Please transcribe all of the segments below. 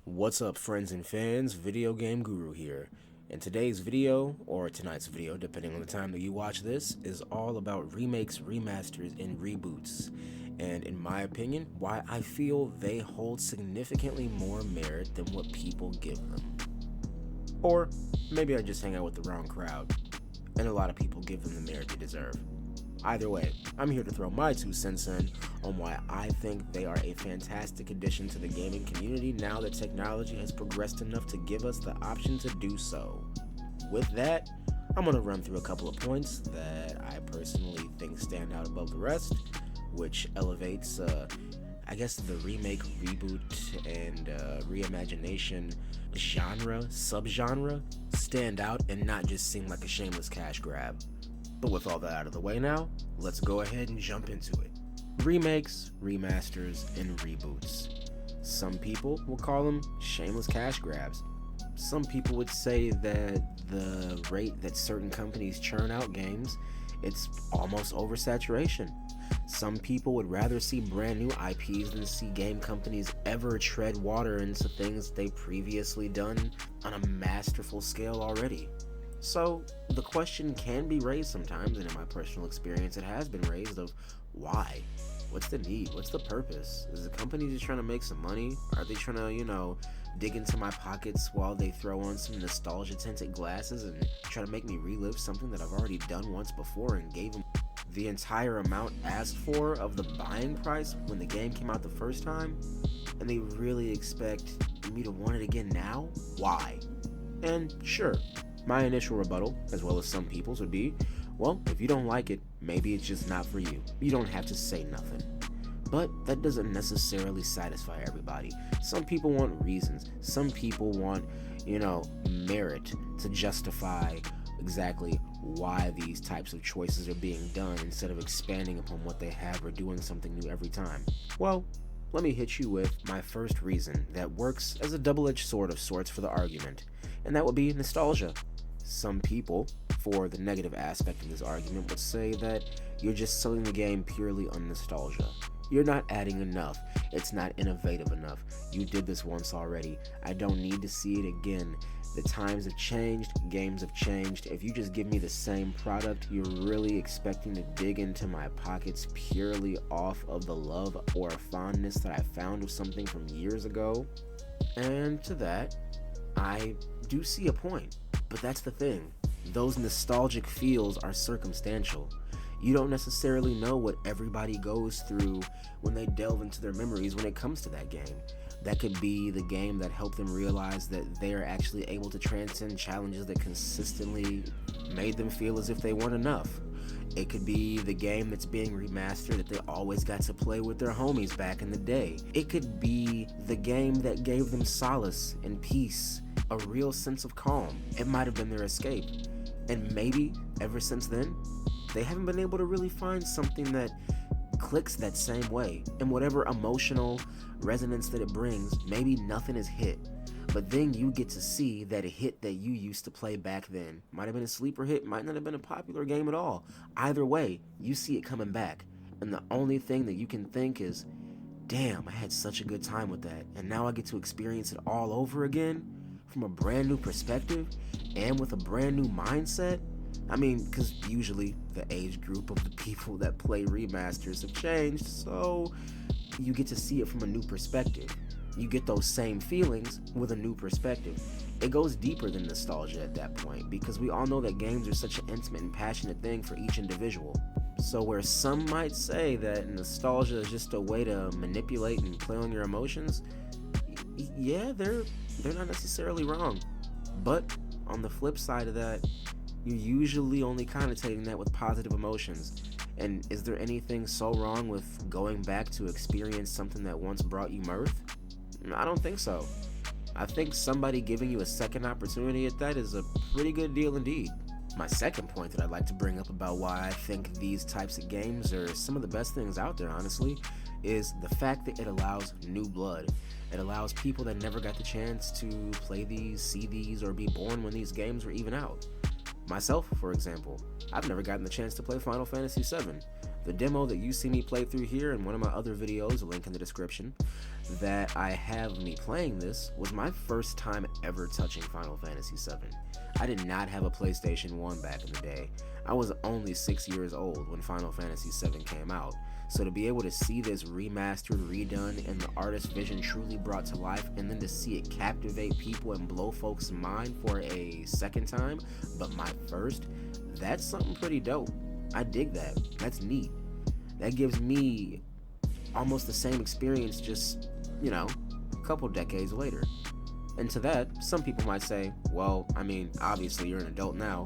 What's up, friends and fans? Video Game Guru here. And today's video, or tonight's video, depending on the time that you watch this, is all about remakes, remasters, and reboots. And in my opinion, why I feel they hold significantly more merit than what people give them. Or maybe I just hang out with the wrong crowd, and a lot of people give them the merit they deserve. Either way, I'm here to throw my 2 cents in on why I think they are a fantastic addition to the gaming community now that technology has progressed enough to give us the option to do so. With that, I'm going to run through a couple of points that I personally think stand out above the rest, which elevates, the remake, reboot, and reimagination subgenre stand out and not just seem like a shameless cash grab. But with all that out of the way now, let's go ahead and jump into it. Remakes, remasters, and reboots. Some people will call them shameless cash grabs. Some people would say that the rate that certain companies churn out games, it's almost oversaturation. Some people would rather see brand new IPs than see game companies ever tread water into things they've previously done on a masterful scale already. So the question can be raised sometimes, and in my personal experience it has been raised, of why? What's the need? What's the purpose? Is the company just trying to make some money? Are they trying to, dig into my pockets while they throw on some nostalgia tinted glasses and try to make me relive something that I've already done once before and gave them the entire amount asked for of the buying price when the game came out the first time? And they really expect me to want it again now? Why? And sure, my initial rebuttal, as well as some people's, would be, well, if you don't like it, maybe it's just not for you. You don't have to say nothing. But that doesn't necessarily satisfy everybody. Some people want reasons. Some people want, merit to justify exactly why these types of choices are being done instead of expanding upon what they have or doing something new every time. Well, let me hit you with my first reason that works as a double-edged sword of sorts for the argument, and that would be nostalgia. Some people, for the negative aspect of this argument, would say that you're just selling the game purely on nostalgia. You're not adding enough. It's not innovative enough. You did this once already. I don't need to see it again. The times have changed, games have changed. If you just give me the same product, you're really expecting to dig into my pockets purely off of the love or fondness that I found of something from years ago? And to that, I do see a point. But that's the thing. Those nostalgic feels are circumstantial. You don't necessarily know what everybody goes through when they delve into their memories when it comes to that game. That could be the game that helped them realize that they are actually able to transcend challenges that consistently made them feel as if they weren't enough. It could be the game that's being remastered that they always got to play with their homies back in the day. It could be the game that gave them solace and peace, a real sense of calm. It might have been their escape. And maybe, ever since then, they haven't been able to really find something that clicks that same way. And whatever emotional resonance that it brings, maybe nothing is hit. But then you get to see that hit that you used to play back then. Might have been a sleeper hit, might not have been a popular game at all. Either way, you see it coming back. And the only thing that you can think is, damn, I had such a good time with that. And now I get to experience it all over again from a brand new perspective and with a brand new mindset. I mean, because usually the age group of the people that play remasters have changed, so you get to see it from a new perspective. You get those same feelings with a new perspective. It goes deeper than nostalgia at that point, because we all know that games are such an intimate and passionate thing for each individual. So where some might say that nostalgia is just a way to manipulate and play on your emotions, yeah, they're not necessarily wrong. But on the flip side of that, you're usually only connotating that with positive emotions. And is there anything so wrong with going back to experience something that once brought you mirth? I don't think so. I think somebody giving you a second opportunity at that is a pretty good deal indeed. My second point that I'd like to bring up about why I think these types of games are some of the best things out there, honestly, is the fact that it allows new blood. It allows people that never got the chance to play these, see these, or be born when these games were even out. Myself, for example, I've never gotten the chance to play Final Fantasy VII. The demo that you see me play through here in one of my other videos, a link in the description, that I have me playing this was my first time ever touching Final Fantasy VII. I did not have a PlayStation 1 back in the day. I was only 6 years old when Final Fantasy VII came out. So to be able to see this remastered, redone, and the artist's vision truly brought to life, and then to see it captivate people and blow folks' mind for a second time, but my first, that's something pretty dope. I dig that. That's neat. That gives me almost the same experience, just, a couple decades later. And to that, some people might say, well, I mean, obviously you're an adult now.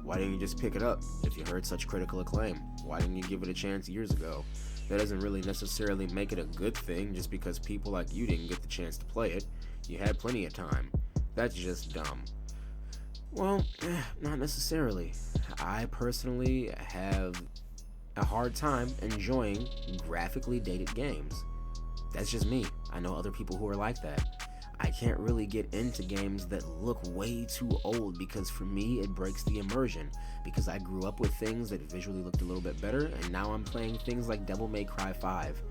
Why didn't you just pick it up if you heard such critical acclaim? Why didn't you give it a chance years ago? That doesn't really necessarily make it a good thing just because people like you didn't get the chance to play it. You had plenty of time. That's just dumb. Well, not necessarily. I personally have a hard time enjoying graphically dated games. That's just me. I know other people who are like that. I can't really get into games that look way too old because for me it breaks the immersion, because I grew up with things that visually looked a little bit better, and now I'm playing things like Devil May Cry 5,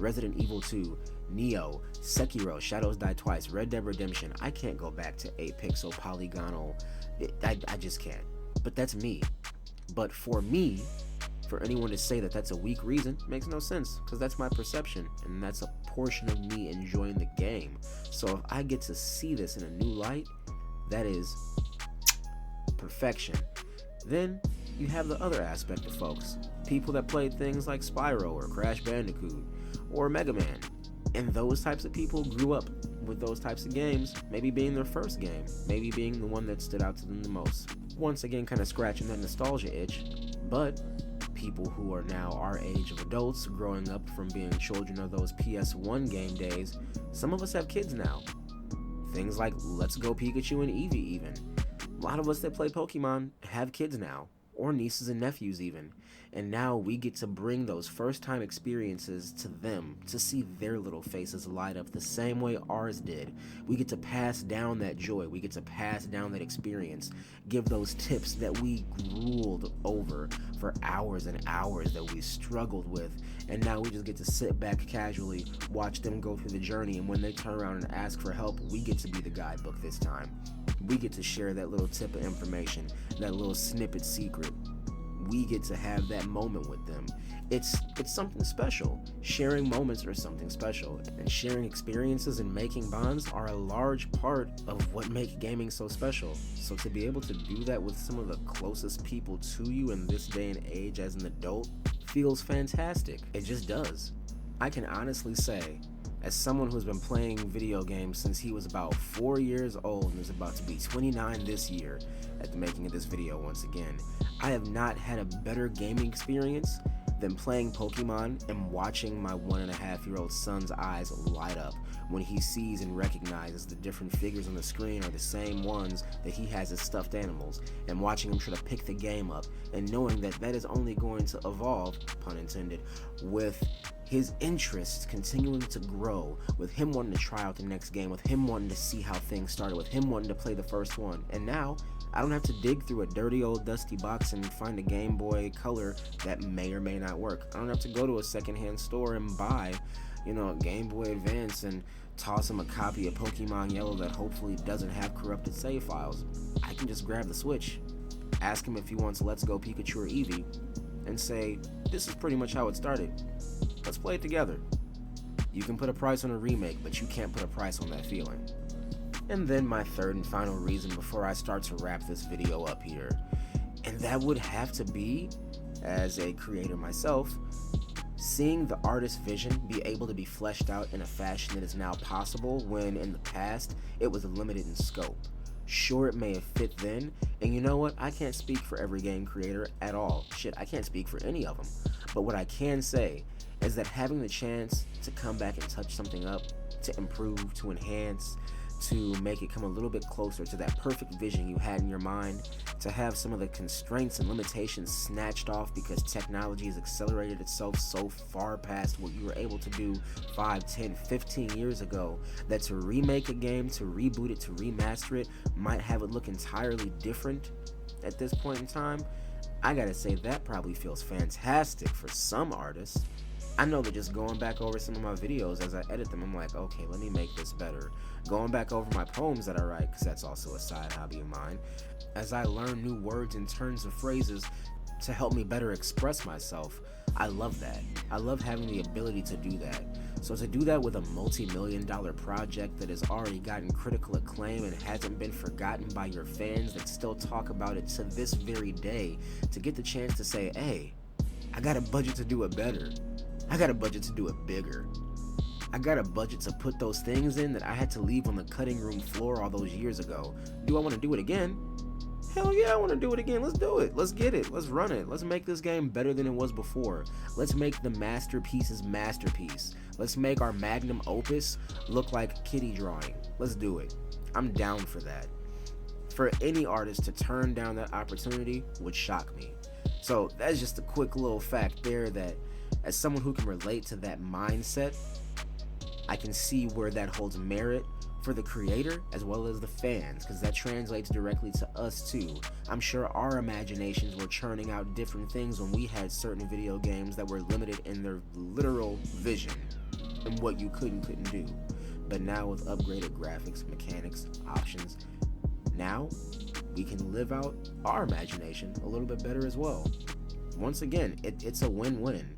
Resident Evil 2, Neo, Sekiro, Shadows Die Twice, Red Dead Redemption. I can't go back to 8-pixel polygonal. I just can't. But that's me. But for me, for anyone to say that that's a weak reason makes no sense, because that's my perception, and that's a portion of me enjoying the game. So if I get to see this in a new light, that is perfection. Then you have the other aspect of folks, people that played things like Spyro or Crash Bandicoot or Mega Man, and those types of people grew up with those types of games, maybe being their first game, maybe being the one that stood out to them the most. Once again, kind of scratching that nostalgia itch. But people who are now our age of adults, growing up from being children of those PS1 game days, some of us have kids now. Things like Let's Go Pikachu and Eevee even. A lot of us that play Pokemon have kids now, or nieces and nephews even. And now we get to bring those first time experiences to them, to see their little faces light up the same way ours did. We get to pass down that joy, we get to pass down that experience, give those tips that we drooled over for hours and hours, that we struggled with, and now we just get to sit back casually, watch them go through the journey, and when they turn around and ask for help, we get to be the guidebook this time. We get to share that little tip of information, that little snippet secret. We get to have that moment with them. It's something special. Sharing moments are something special, and sharing experiences and making bonds are a large part of what makes gaming so special. So to be able to do that with some of the closest people to you in this day and age as an adult feels fantastic. It just does. I can honestly say, as someone who's been playing video games since he was about 4 years old and is about to be 29 this year at the making of this video once again, I have not had a better gaming experience than playing Pokemon and watching my 1.5-year-old son's eyes light up when he sees and recognizes the different figures on the screen are the same ones that he has as stuffed animals, and watching him try to pick the game up and knowing that that is only going to evolve, pun intended, with his interest continuing to grow, with him wanting to try out the next game, with him wanting to see how things started, with him wanting to play the first one. And now I don't have to dig through a dirty old dusty box and find a Game Boy Color that may or may not work. I don't have to go to a secondhand store and buy, a Game Boy Advance and toss him a copy of Pokemon Yellow that hopefully doesn't have corrupted save files. I can just grab the Switch, ask him if he wants Let's Go Pikachu or Eevee, and say, this is pretty much how it started. Let's play it together. You can put a price on a remake, but you can't put a price on that feeling. And then my third and final reason before I start to wrap this video up here, and that would have to be, as a creator myself, seeing the artist's vision be able to be fleshed out in a fashion that is now possible when in the past it was limited in scope. Sure, it may have fit then, and you know what? I can't speak for every game creator at all. Shit, I can't speak for any of them. But what I can say is that having the chance to come back and touch something up, to improve, to enhance, to make it come a little bit closer to that perfect vision you had in your mind, to have some of the constraints and limitations snatched off because technology has accelerated itself so far past what you were able to do 5, 10, 15 years ago, that to remake a game, to reboot it, to remaster it, might have it look entirely different at this point in time. I gotta say, that probably feels fantastic for some artists. I know that just going back over some of my videos as I edit them, I'm like, okay, let me make this better. Going back over my poems that I write, because that's also a side hobby of mine, as I learn new words and turns of phrases to help me better express myself. I love that. I love having the ability to do that. So to do that with a multi-million-dollar project that has already gotten critical acclaim and hasn't been forgotten by your fans that still talk about it to this very day, to get the chance to say, hey, I got a budget to do it better. I got a budget to do it bigger. I got a budget to put those things in that I had to leave on the cutting room floor all those years ago. Do I want to do it again? Hell yeah, I want to do it again. Let's do it. Let's get it. Let's run it. Let's make this game better than it was before. Let's make the masterpiece's masterpiece. Let's make our magnum opus look like kitty drawing. Let's do it. I'm down for that. For any artist to turn down that opportunity would shock me. So that's just a quick little fact there that as someone who can relate to that mindset, I can see where that holds merit for the creator as well as the fans, because that translates directly to us too. I'm sure our imaginations were churning out different things when we had certain video games that were limited in their literal vision and what you couldn't do. But now with upgraded graphics, mechanics, options, now we can live out our imagination a little bit better as well. Once again, it's a win-win.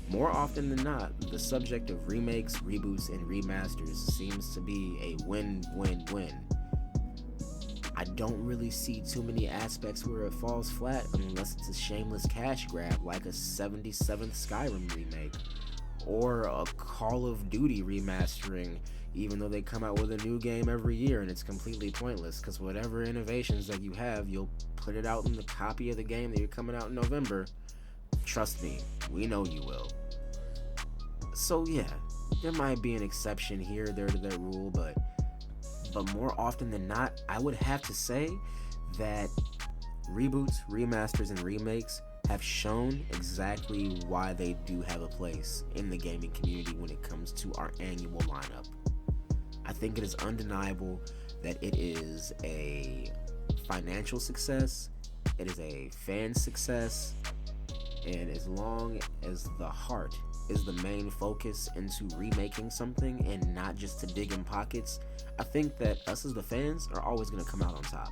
More often than not, the subject of remakes, reboots, and remasters seems to be a win-win-win. I don't really see too many aspects where it falls flat unless it's a shameless cash grab like a 77th Skyrim remake or a Call of Duty remastering, even though they come out with a new game every year and it's completely pointless because whatever innovations that you have, you'll put it out in the copy of the game that you're coming out in November. Trust me, we know you will. So yeah, there might be an exception here or there to that rule, but more often than not, I would have to say that reboots, remasters, and remakes have shown exactly why they do have a place in the gaming community when it comes to our annual lineup. I think it is undeniable that it is a financial success, it is a fan success, and as long as the heart is the main focus into remaking something and not just to dig in pockets, I think that us as the fans are always going to come out on top.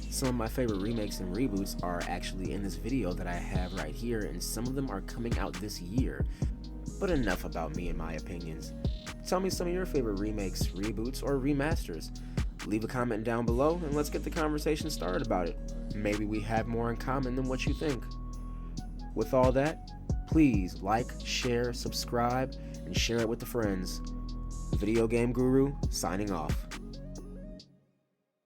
Some of my favorite remakes and reboots are actually in this video that I have right here, and some of them are coming out this year. But enough about me and my opinions. Tell me some of your favorite remakes, reboots, or remasters. Leave a comment down below and let's get the conversation started about it. Maybe we have more in common than what you think. With all that, please like, share, subscribe, and share it with the friends. Video Game Guru, signing off.